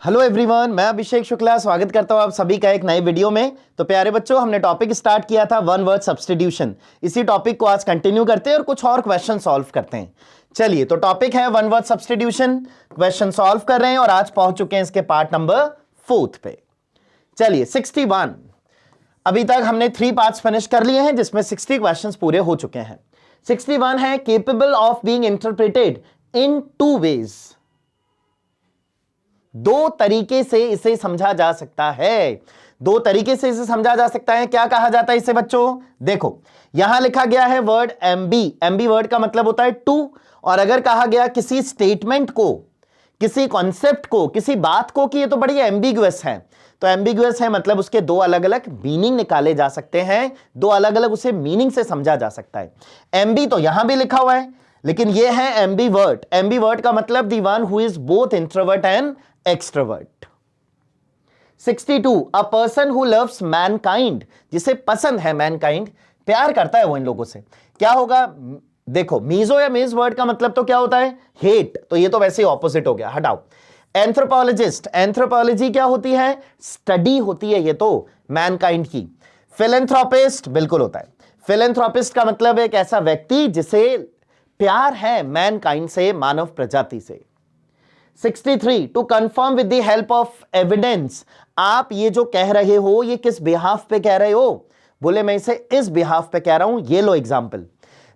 Hello everyone, मैं अभिषेक शुक्ला स्वागत करता हूं आप सभी का एक नए वीडियो में। तो प्यारे बच्चों, हमने टॉपिक स्टार्ट किया था वन वर्ड सब्स्टिट्यूशन। इसी टॉपिक को आज कंटिन्यू करते हैं और कुछ और क्वेश्चन सॉल्व करते हैं। चलिए, तो टॉपिक है one word substitution, question solve कर रहे हैं और आज पहुंच चुके हैं इसके पार्ट नंबर 4 पे। चलिए 61, अभी तक हमने 3 पार्ट्स फिनिश कर लिए हैं जिसमें 60 क्वेश्चंस पूरे हो चुके हैं। 61 है capable of being interpreted in 2 ways. 2 तरीके से इसे समझा जा सकता है। 2 तरीके से इसे समझा जा सकता है। क्या कहा जाता है इसे बच्चों? देखो, यहां लिखा गया है वर्ड एमबी। एमबी वर्ड का मतलब होता है टू। और अगर कहा गया किसी स्टेटमेंट को, किसी कॉन्सेप्ट को, किसी बात को कि ये तो बड़ी एम्बिगुअस है, तो एम्बिगुअस है मतलब उसके 2 अलग अलग मीनिंग निकाले जा सकते हैं। 2 अलग अलग उसे मीनिंग से समझा जा सकता है। एमबी तो यहां भी लिखा हुआ है, लेकिन ये है एमबी वर्ड। एमबी वर्ड का मतलब the one who is both introvert and extrovert. 62, a person who loves Mankind, जिसे पसंद है मैनकाइंड, प्यार करता है वो इन लोगों से। क्या होगा? देखो, मीजो या मेज वर्ड का मतलब तो क्या होता है? हेट। तो ये तो वैसे ही ऑपोजिट हो गया, हटाओ। एंथ्रोपोलॉजिस्ट, एंथ्रोपोलॉजी क्या होती है? स्टडी होती है ये तो मैनकाइंड की। फिलैंथ्रोपिस्ट बिल्कुल होता है। फिलैंथ्रोपिस्ट का मतलब एक ऐसा व्यक्ति जिसे प्यार है मैनकाइंड से, मानव प्रजाति से। 63, to confirm with the help of evidence. आप ये जो कह रहे हो ये किस बिहाफ पे कह रहे हो? बोले मैं इसे इस बिहाफ पे कह रहा हूं, ये लो एग्जाम्पल।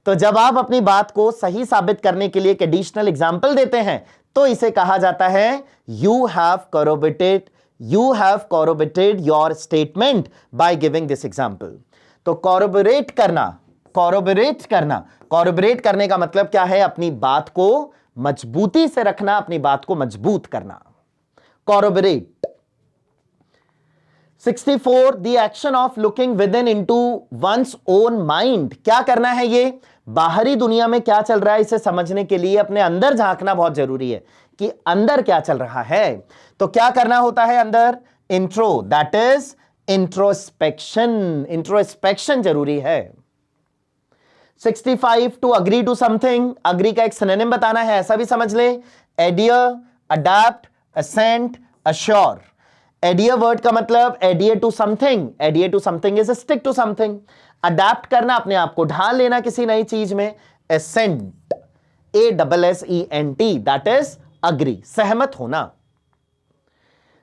तो जब आप अपनी बात को सही साबित करने के लिए एक एडिशनल एग्जाम्पल देते हैं तो इसे कहा जाता है you have corroborated your statement by giving this example. तो कॉरोबोरेट करने का मतलब क्या है? अपनी बात को मजबूती से रखना, अपनी बात को मजबूत करना, कॉरोबोरेट। 64, the action of looking with in into one's own mind. क्या करना है? ये बाहरी दुनिया में क्या चल रहा है इसे समझने के लिए अपने अंदर झांकना बहुत जरूरी है कि अंदर क्या चल रहा है। तो क्या करना होता है अंदर? Intro, that is introspection. Introspection जरूरी है। 65, to agree to something. Agree का एक सिनोनिम बताना है, ऐसा भी समझ ले। Adhere, adapt, assent, assure. Adhere word का मतलब adhere to something. Adhere to something is stick to something. Adapt करना, अपने आप को ढाल लेना किसी नई चीज में। Assent, ASSENT, that is agree, सहमत होना।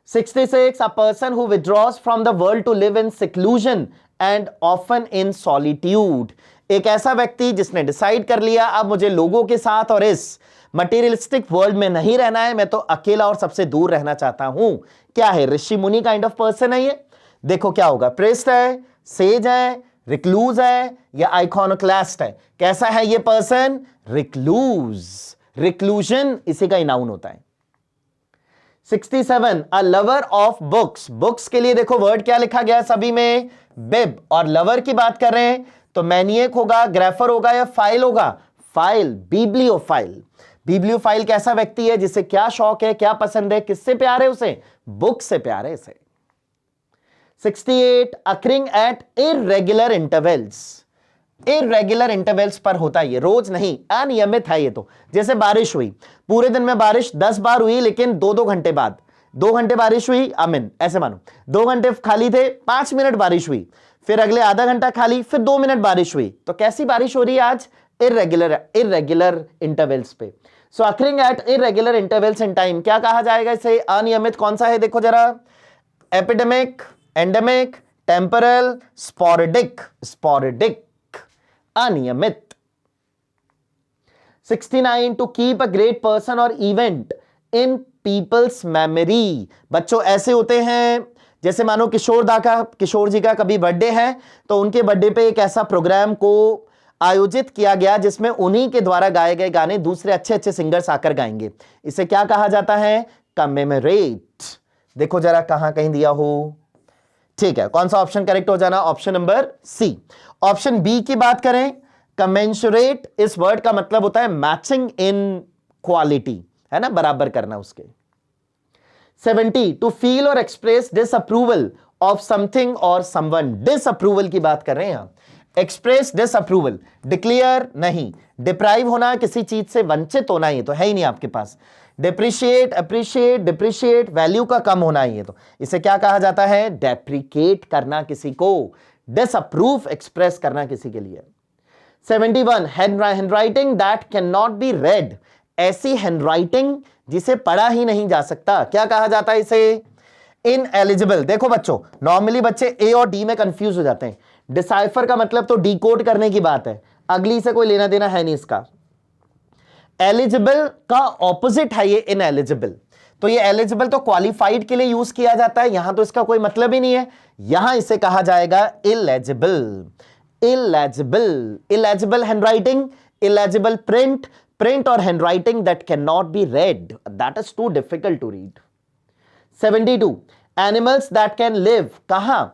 66, a person who withdraws from the world to live in seclusion and often in solitude। एक ऐसा व्यक्ति जिसने डिसाइड कर लिया अब मुझे लोगों के साथ और इस मटेरियलिस्टिक वर्ल्ड में नहीं रहना है, मैं तो अकेला और सबसे दूर रहना चाहता हूं। क्या है? ऋषि मुनि काइंड ऑफ पर्सन है ये। देखो क्या होगा, प्रेस्ट है, सेज है, रिक्लूज है या आइकॉनोक्लास्ट है। कैसा है ये पर्सन? रिक्लूज। रिक्लूजन इसी का नाउन होता है। 67, a lover of books. Books के लिए देखो वर्ड क्या लिखा गया सभी में? बिब। और लवर की बात कर रहे हैं तो मैनिएक होगा, ग्राफर होगा या फाइल होगा? File, bibliophile. बिब्लियोफाइल कैसा व्यक्ति है? जिसे क्या शौक है, क्या पसंद है, किससे प्यार है उसे? बुक से प्यार है इसे। 68, occurring at irregular intervals. Irregular intervals पर होता है ये, रोज नहीं, अनियमित है ये तो। जैसे बारिश हुई, पूरे दिन में बारिश 10 बार हुई, लेकिन 2-2 घंटे बाद 2 घंटे बारिश हुई, आमीन, ऐसे मानो 2 घंटे खाली थे, 5 मिनट बारिश हुई, फिर अगले आधा घंटा खाली, फिर 2 मिनट बारिश हुई। तो कैसी बारिश हो रही है आज? इर्रेगुलर इंटरवल्स पे। So occurring at irregular intervals in time, क्या कहा जाएगा इसे? अनियमित। कौन सा है देखो जरा? Epidemic, endemic, temporal, sporadic. Sporadic, अनियमित। 69, to keep a great person और इवेंट इन पीपल्स मेमोरी। बच्चों ऐसे होते हैं, जैसे मानो किशोर जी का कभी बर्थडे है तो उनके बर्थडे पे एक ऐसा प्रोग्राम को आयोजित किया गया जिसमें उन्हीं के द्वारा गाए गए गाने दूसरे अच्छे अच्छे सिंगर्स आकर गाएंगे। इसे क्या कहा जाता है? कमेमोरेट। देखो जरा कहां कहीं दिया हो। ठीक है, कौन सा ऑप्शन करेक्ट हो जाना? Option number C. Option B की बात करें, कमेंसुरेट, इस वर्ड का मतलब होता है मैचिंग इन क्वालिटी, है ना, बराबर करना उसके। 70, टू फील और एक्सप्रेस डिसअप्रूवल ऑफ समथिंग और समवन। डिसअप्रूवल की बात कर रहे हैं यहां। एक्सप्रेस डिसअप्रूवल, डिक्लेयर नहीं, डिप्राइव होना, किसी चीज से वंचित होना, ये तो है ही नहीं आपके पास। डिप्रिशिएट, अप्रिशिएट, डिप्रिशिएट, वैल्यू का कम होना, ये तो इसे क्या कहा जाता है? डेप्रिकेट करना किसी को, डिसअप्रूव एक्सप्रेस करना किसी के लिए। 71 handwriting that can not be red, ऐसी हैंडराइटिंग जिसे पढ़ा ही नहीं जा सकता, क्या कहा जाता है इसे? इनएलिजिबल। देखो बच्चों, नॉर्मली बच्चे ए और डी में कंफ्यूज हो जाते हैं। डिसाइफर का मतलब तो डिकोड करने की बात है, अगली से कोई लेना देना है नहीं इसका। एलिजिबल का ऑपोजिट है ये इनएलिजिबल। तो ये एलिजिबल तो क्वालिफाइड के लिए यूज किया जाता है, यहां तो इसका कोई मतलब ही नहीं है, यहां इसे कहा जाएगा illegible. Illegible, illegible handwriting, illegible print, print और handwriting that can not be read, that is too difficult to read. 72 animals that can live, कहां?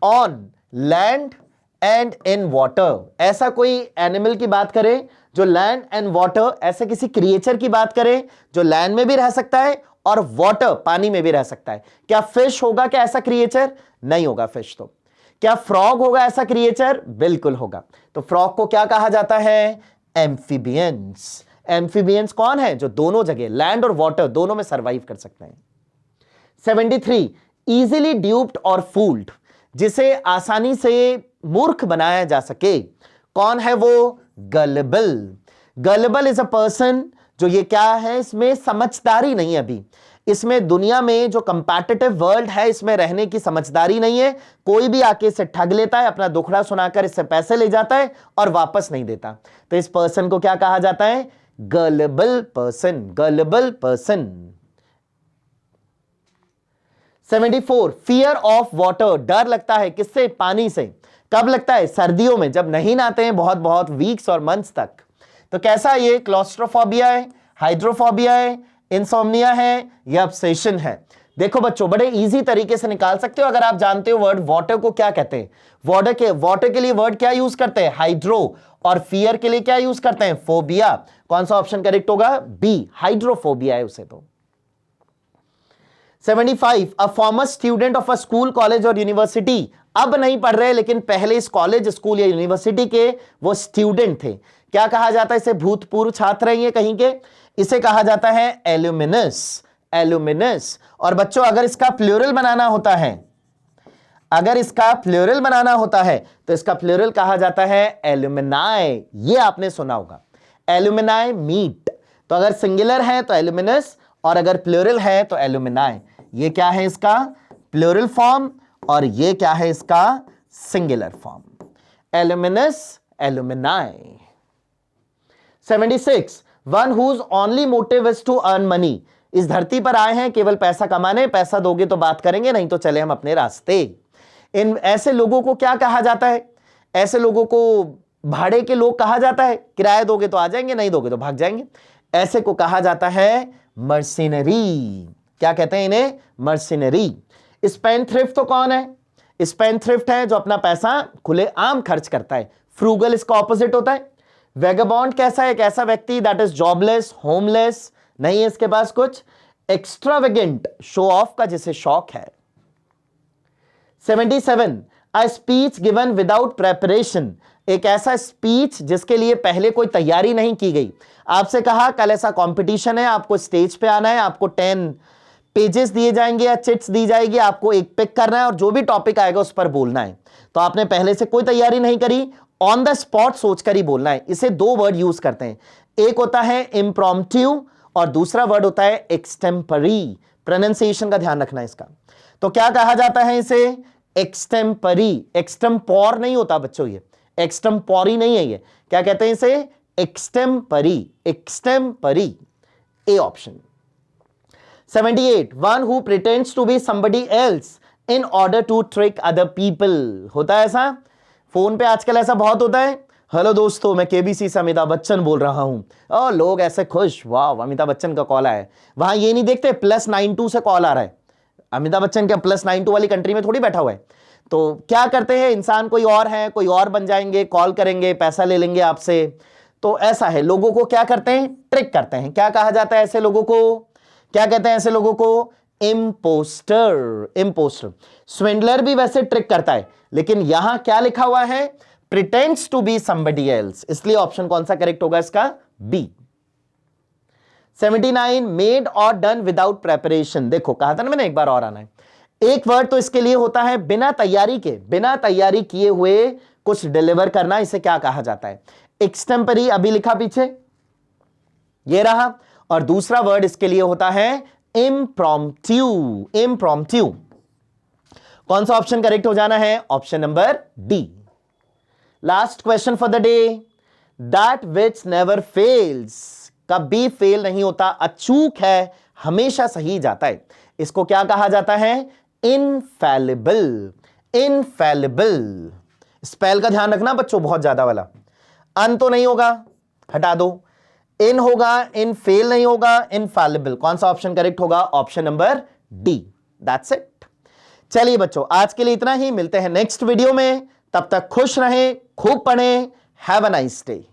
On land and in water. ऐसा कोई एनिमल की बात करें जो लैंड एंड वाटर, ऐसे किसी क्रिएचर की बात करें जो लैंड में भी रह सकता है और वाटर पानी में भी रह सकता है। क्या फिश होगा क्या ऐसा क्रिएचर? नहीं होगा फिश तो। क्या फ्रॉग होगा ऐसा क्रिएचर? बिल्कुल होगा। तो फ्रॉग को क्या कहा जाता है? एम्फीबियंस। एम्फीबियंस कौन है? जो दोनों जगह लैंड और वाटर दोनों में सर्वाइव कर सकते हैं। 73 इजीली ड्यूप्ड और फूल्ड, जिसे आसानी से मूर्ख बनाया जा सके, कौन है वो? Gullible. Gullible is a person जो, ये क्या है, इसमें समझदारी नहीं है अभी, इसमें दुनिया में जो कंपैटिटिव वर्ल्ड है इसमें रहने की समझदारी नहीं है। कोई भी आके इसे ठग लेता है, अपना दुखड़ा सुनाकर इससे पैसे ले जाता है और वापस नहीं देता। तो इस पर्सन को क्या कहा जाता है? Gullible person. Gullible person. 74 fear of water, डर लगता है किससे? पानी से। कब लगता है? सर्दियों में, जब नहीं नहाते हैं बहुत बहुत वीक्स और मंथ्स तक। तो कैसा ये? क्लॉस्ट्रोफोबिया है, हाइड्रोफोबिया है, इंसोम्निया है या ऑब्सेशन है? देखो बच्चों, बड़े इजी तरीके से निकाल सकते हो अगर आप जानते हो वर्ड वाटर को क्या कहते हैं। वाटर के लिए वर्ड क्या यूज करते हैं? हाइड्रो। और फियर के लिए क्या यूज करते हैं? फोबिया। कौन सा ऑप्शन करेक्ट होगा? बी, हाइड्रोफोबिया है उसे तो। 75 a former student of a school, college और यूनिवर्सिटी, अब नहीं पढ़ रहे लेकिन पहले इस कॉलेज, स्कूल या यूनिवर्सिटी के वो स्टूडेंट थे, क्या कहा जाता है इसे? भूतपूर्व छात्र हैं ये कहीं के, इसे कहा जाता है एल्यूमिनस। एल्यूमिनस। और बच्चों अगर इसका प्लूरल बनाना होता है, अगर इसका प्लूरल बनाना होता है तो इसका प्लूरल कहा जाता है एल्यूमिनाई। ये आपने सुना होगा, एल्यूमिनाई मीट। तो अगर सिंगुलर है तो एल्यूमिनस और अगर प्लूरल है तो एल्यूमिनाई। ये क्या है इसका? प्लूरल फॉर्म और ये क्या है इसका? Singular form. Alumnus, alumni. 76 one whose only motive is to earn money, इस धरती पर आए हैं केवल पैसा कमाने, पैसा दोगे तो बात करेंगे, नहीं तो चले हम अपने रास्ते। इन ऐसे लोगों को क्या कहा जाता है? ऐसे लोगों को भाड़े के लोग कहा जाता है, किराया दोगे तो आ जाएंगे, नहीं दोगे तो भाग जाएंगे। ऐसे को कहा जाता है मर्सिनरी। क्या कहते हैं इन्हें? मर्सिनरी। स्पेंडथ्रिफ्ट तो कौन है? स्पेंडथ्रिफ्ट है जो अपना पैसा खुलेआम खर्च करता है। फ्रूगल इसका ऑपोजिट होता है। वेगाबॉन्ड कैसा है? एक ऐसा व्यक्ति दैट इज जॉबलेस, होमलेस, नहीं है इसके पास कुछ। एक्स्ट्रावेगेंट, शो ऑफ का जिसे शौक है। 77 a speech given without preparation, एक ऐसा स्पीच जिसके लिए पहले कोई तैयारी नहीं की गई। आपसे कहा कल ऐसा कंपटीशन है, आपको स्टेज पे आना है, आपको 10 पेजेस दिए जाएंगे या चिट्स दी जाएगी, आपको एक पिक करना है और जो भी टॉपिक आएगा उस पर बोलना है। तो आपने पहले से कोई तैयारी नहीं करी, ऑन द स्पॉट सोचकर ही बोलना है। इसे दो वर्ड यूज करते हैं, एक होता है इम्प्रॉम्प्ट्यू और दूसरा वर्ड होता है एक्सटेम्परी। प्रोनाउंसिएशन का ध्यान रखना इसका। तो क्या कहा जाता है इसे? एक्सटेम्परी। एक्सटेम्पोर नहीं होता बच्चों, ये एक्सटेम्पोरी नहीं है, ये क्या कहते हैं इसे? Extempore. Extempore, A option. 78 one who pretends to be somebody else in order to trick other people, होता है ऐसा? फोन पे आजकल ऐसा बहुत होता है। हेलो दोस्तों, मैं केबीसी से अमिताभ बच्चन बोल रहा हूं, और लोग ऐसे खुश, वाह अमिताभ बच्चन का कॉल आया है। वहां ये नहीं देखते +92 से कॉल आ रहा है, अमिताभ बच्चन क्या +92 वाली कंट्री में थोड़ी बैठा हुआ है। तो क्या करते हैं, इंसान कोई और है, कोई और बन जाएंगे, कॉल करेंगे, पैसा ले लेंगे आपसे। तो ऐसा है, लोगों को क्या करते हैं? ट्रिक करते हैं। क्या कहा जाता है ऐसे लोगों को? क्या कहते हैं ऐसे लोगों को? इम्पोस्टर। इम्पोस्टर। स्विंडलर भी वैसे ट्रिक करता है, लेकिन यहां क्या लिखा हुआ है? Pretends to be somebody else, इसलिए ऑप्शन कौन सा करेक्ट होगा इसका? बी। 79 मेड और डन विदाउट प्रेपरेशन, देखो कहा था ना मैंने एक बार और आना है। एक वर्ड तो इसके लिए होता है बिना तैयारी के, बिना तैयारी किए हुए कुछ डिलीवर करना, इसे क्या कहा जाता है? एक्सटेम्परी, अभी लिखा पीछे ये रहा। और दूसरा वर्ड इसके लिए होता है इम्प्रॉम्प्ट्यू, इम्प्रॉम्प्ट्यू। कौन सा ऑप्शन करेक्ट हो जाना है? Option number D. Last question for the day, that which never fails, कभी फेल नहीं होता, अचूक है, हमेशा सही जाता है, इसको क्या कहा जाता है? इनफैलिबल, इनफैलिबल। स्पेल का ध्यान रखना बच्चों, बहुत ज्यादा वाला, अन तो नहीं होगा, हटा दो, इन होगा, इन फेल नहीं होगा, इनफैलिबल। कौन सा ऑप्शन करेक्ट होगा? Option number D. That's it. चलिए बच्चों, आज के लिए इतना ही, मिलते हैं नेक्स्ट वीडियो में, तब तक खुश रहें, खूब पढ़ें। Have a nice day.